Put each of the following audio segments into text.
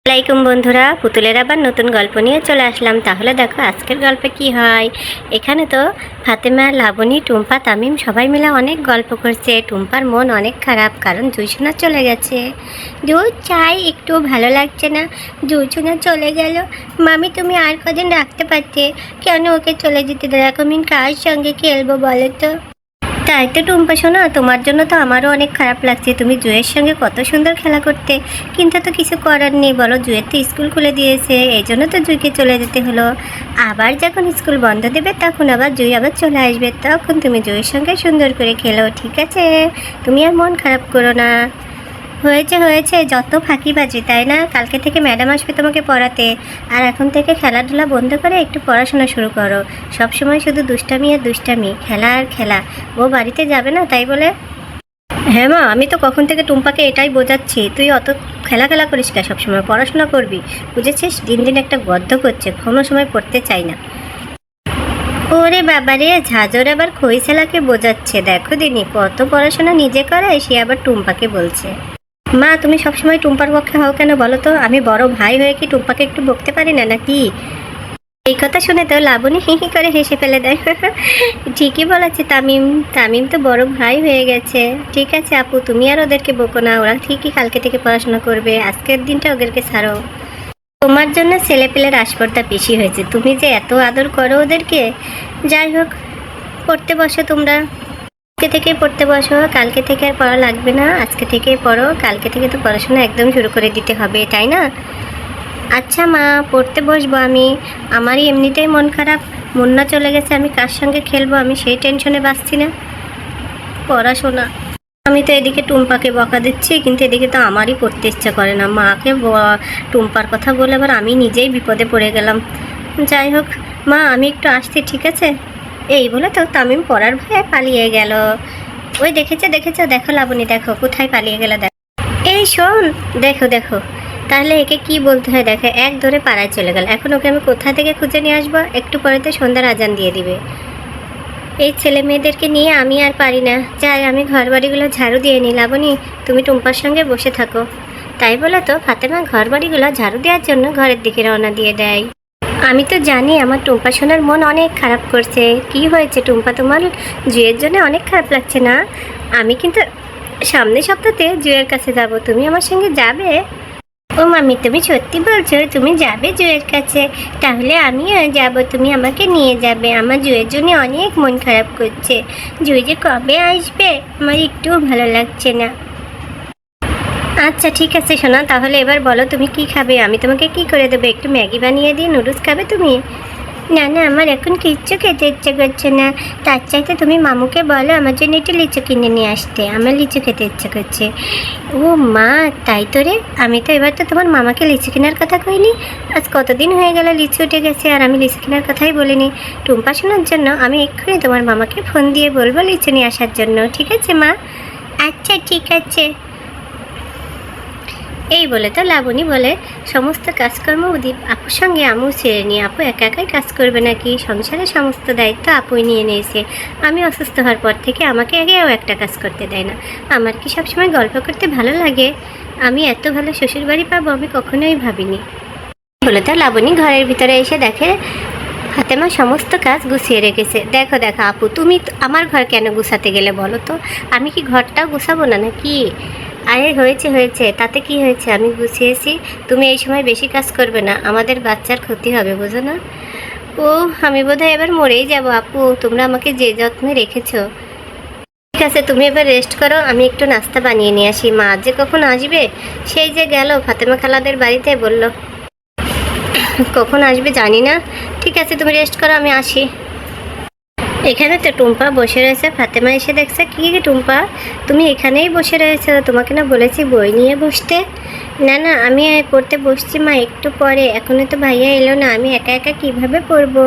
আসসালামাইকুম বন্ধুরা, পুতুলের আবার নতুন গল্প নিয়ে চলে আসলাম। তাহলে দেখো আজকের গল্পে কি হয়। এখানে তো ফাতেমা, লাবণী, টুম্পা, তামিম সবাই মিলে অনেক গল্প করছে। টুম্পার মন অনেক খারাপ, কারণ জুইসোনা চলে গেছে। দুধ চাই, একটু ভালো লাগছে না। জুইসোনা চলে গেল। মামি, তুমি আর কদিন রাখতে পারতে, কেন ওকে চলে যেতে দেখো? আমি কার সঙ্গে খেলবো বলো তো? তাই তো টুম্পা শোনা, তোমার জন্য তো আমারও অনেক খারাপ লাগছে। তুমি জুয়ের সঙ্গে কত সুন্দর খেলা করতে, কিন্তু তো কিছু করার নেই বলো। জুয়ের তো স্কুল খুলে দিয়েছে, এই জন্য তো জুইকে চলে যেতে হলো। আবার যখন স্কুল বন্ধ দেবে তখন আবার জুই আবার চলে আসবে, তখন তুমি জুয়ের সঙ্গে সুন্দর করে খেলো, ঠিক আছে? তুমি আর মন খারাপ করো না। হয়েছে হয়েছে, যত ফাঁকিবাজি, তাই না? কালকে থেকে ম্যাডাম আসবে তোমাকে পড়াতে, আর এখন থেকে খেলাধুলা বন্ধ করে একটু পড়াশোনা শুরু করো। সব সময় শুধু দুষ্টামি আর দুষ্টামি, খেলা আর খেলা। ও বাড়িতে যাবে না তাই বলে? হ্যাঁ মা, আমি তো কখন থেকে টুম্পাকে এটাই বোঝাচ্ছি, তুই অত খেলা খেলা করিস না, সবসময় পড়াশোনা করবি, বুঝেছিস? দিন দিন একটা গদ্ধ করছে, কোনো সময় পড়তে চাই না। ওরে বাবারে, ঝাঁঝর আবার খইছেলাকে বোঝাচ্ছে। দেখো দিনি, কত পড়াশোনা নিজে করে, সে আবার টুম্পাকে বলছে। মা, তুমি সবসময় টুম্পার পক্ষে হও কেন বলো তো? আমি বড় ভাই হয়ে কি টুম্পাকে একটু বকতে পারি না নাকি? এই কথা শুনে তো লাবণী হি হি করে হেসে ফেলে দেয়। ঠিকই বলেছে তামিম, তামিম তো বড় ভাই হয়ে গেছে। ঠিক আছে আপু, তুমি আর ওদেরকে বকো না, ওরা ঠিকই কালকে থেকে পড়াশোনা করবে, আজকের দিনটা ওদেরকে ছাড়ো। তোমার জন্য ছেলেপেলের আসপর্দা বেশি হয়েছে, তুমি যে এত আদর করো ওদেরকে। যাই হোক, পড়তে বসো তোমরা। আজকে থেকে পড়তে বসো, কালকে থেকে আর পড়া লাগবে না, আজকে থেকে পড়ো। কালকে থেকে তো পড়াশোনা একদম শুরু করে দিতে হবে, তাই না? আচ্ছা মা, পড়তে বসবো আমি। আমারই এমনিতেই মন খারাপ, মুন্না চলে গেছে, আমি কার সঙ্গে খেলবো, আমি সেই টেনশনে বাঁচছি না। পড়াশোনা, আমি তো এদিকে টুম্পাকে বকা দিচ্ছি, কিন্তু এদিকে তো আমারই পড়তে ইচ্ছা করে না। মাকে টুম্পার কথা বলে আবার আমি নিজেই বিপদে পড়ে গেলাম। যাই হোক মা, আমি একটু আসছি, ঠিক আছে? এই বলে তো তামিম পড়ার ভয়ে পালিয়ে গেল। ওই দেখেছো দেখেছো, দেখো লাবণী, দেখো কোথায় পালিয়ে গেল, দেখো। এই শোন, দেখো দেখো, তাহলে একে কি বলতে হয় দেখে, এক ধরে পাড়ায় চলে গেল। এখন ওকে আমি কোথা থেকে খুঁজে নিয়ে আসবো? একটু পরেতে সন্ধ্যার আজান দিয়ে দিবে। এই ছেলে মেয়েদেরকে নিয়ে আমি আর পারি না। যাই, আমি ঘর বাড়িগুলো ঝাড়ু দিয়ে নিই। লাবণী, তুমি টুম্পার সঙ্গে বসে থাকো। তাই বলে তো ফাতেমা ঘর বাড়িগুলো ঝাড়ু দেওয়ার জন্য ঘরের দিকে রওনা দিয়ে দেয়। আমি তো জানি আমার টুম্পা সোনার মন অনেক খারাপ করছে। কি হয়েছে টুম্পা, তোমার জুয়ের জন্য অনেক খারাপ লাগছে না? আমি কিন্তু সামনের সপ্তাহে জুয়ের কাছে যাব, তুমি আমার সঙ্গে যাবে? ও মামি, তুমি সত্যি বলছো? তুমি যাবে জুয়ের কাছে? তাহলে আমিও যাব, তুমি আমাকে নিয়ে যাবে। আমার জুয়ের জন্য অনেক মন খারাপ করছে। জুই যে কবে আসবে, আমার একটুও ভালো লাগছে না। আচ্ছা ঠিক আছে সোনা, তাহলে এবার বলো তুমি কি খাবে, আমি তোমাকে কি করে দেবো? একটু ম্যাগি বানিয়ে দিই, নুডলস খাবে তুমি? না না, আমার এখন কিচ্ছু খেতে ইচ্ছে করছে না। তার চাইতে তুমি মামুকে বলো আমার জন্য একটু লিচু কিনে নিয়ে আসতে, আমার লিচু খেতে ইচ্ছে করছে। ও মা, তাই তো রে, আমি তো এবার তো তোমার মামাকে লিচু কেনার কথা কইনি। আজ কতদিন হয়ে গেল লিচু উঠে গেছে, আর আমি লিচু কেনার কথাই বলিনি। টুম্পা শোনার জন্য আমি এক্ষুনি তোমার মামাকে ফোন দিয়ে বলবো লিচু নিয়ে আসার জন্য, ঠিক আছে মা? আচ্ছা ঠিক আছে। এই বলে তো লাবণী বলে সমস্ত কাজকর্ম আপুর সঙ্গে আমু ছেড়ে নিয়ে, আপু একা একাই কাজ করবে নাকি? সংসারের সমস্ত দায়িত্ব আপুই নিয়ে নিয়েছে। আমি অসুস্থ হওয়ার পর থেকে আমাকে আগেও একটা কাজ করতে দেয় না। আমার কি সবসময় গল্প করতে ভালো লাগে? আমি এত ভালো শ্বশুর বাড়ি পাবো আমি কখনোই ভাবিনি। বলে তো লাবণী ঘরের ভিতরে এসে দেখে ফাতেমা সমস্ত কাজ গুছিয়ে রেখেছে। দেখো দেখো আপু, তুমি আমার ঘর কেন গুছাতে গেলে বলো তো? আমি কি ঘরটাও গুছাবো না নাকি? আরে হয়েছে হয়েছে, তাতে কি হয়েছে, আমি গুছিয়েছি। তুমি এই সময় বেশি কাজ করবে না, আমাদের বাচ্চার ক্ষতি হবে, বুঝো না? ও, আমি বোধহয় এবার মরেই যাব আপু, তোমরা আমাকে যে যত্নে রেখেছো। ঠিক আছে, তুমি এবার রেস্ট করো, আমি একটু নাস্তা বানিয়ে নিয়ে আসি। মা যে কখন আসবে, সেই যে গেল ফাতেমা খালাদের বাড়িতে, বলল কখন আসবে জানি না। ঠিক আছে, তুমি রেস্ট করো, আমি আসি। এখানে তো টুম্পা বসে রয়েছে। ফাতেমা এসে দেখছে, কি টুম্পা, তুমি এখানেই বসে রয়েছো? তোমাকে না বলেছি বই নিয়ে বসতে? না না, আমি পড়তে বসছি মা, একটু পরে, এখনো তো ভাইয়া এলো না, আমি একা একা কিভাবে পড়বো?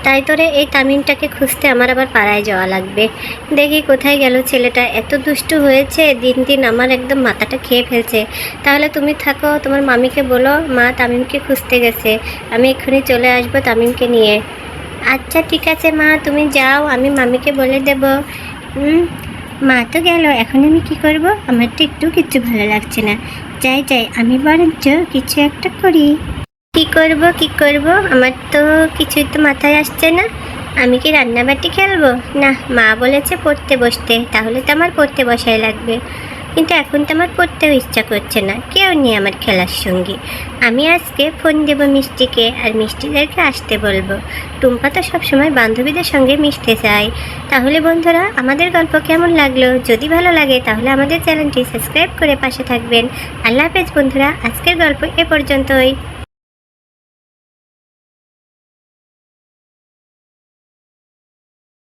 তাই তোরে এই তামিমটাকে খুঁজতে আমার আবার পাড়ায় যাওয়া লাগবে। দেখি কোথায় গেল ছেলেটা, এত দুষ্টু হয়েছে দিন দিন, আমার একদম মাথাটা খেয়ে ফেলছে। তাহলে তুমি থাকো, তোমার মামিকে বলো মা তামিমকে খুঁজতে গেছে, আমি এক্ষুনি চলে আসবো তামিমকে নিয়ে। আচ্ছা ঠিক আছে মা, তুমি যাও, আমি মামিকে বলে দেব। মা তো গেল, এখন আমি কি করব? আমার তো একটু কিচ্ছু ভালো লাগছে না। যাই যাই, আমি বরঞ্চ কিছু একটা করি। কি করব, আমার তো কিছুই তো মাথায় আসছে না। আমি কি রান্নাবাটি খেলবো? না, মা বলেছে পড়তে বসতে, তাহলে তো আমার পড়তে বসাই লাগবে। কিন্তু এখন তো আমার পড়তেও ইচ্ছা করছে না, কেউ নেই আমার খেলার সঙ্গী। আমি আজকে ফোন দেবো মিষ্টিকে, আর মিষ্টিদেরকে আসতে বলবো। টুম্পা তো সবসময় বান্ধবীদের সঙ্গে মিশতে চায়। তাহলে বন্ধুরা, আমাদের গল্প কেমন লাগলো? যদি ভালো লাগে তাহলে আমাদের চ্যানেলটি সাবস্ক্রাইব করে পাশে থাকবেন। আল্লাহ হাফেজ বন্ধুরা, আজকের গল্প এ পর্যন্তই।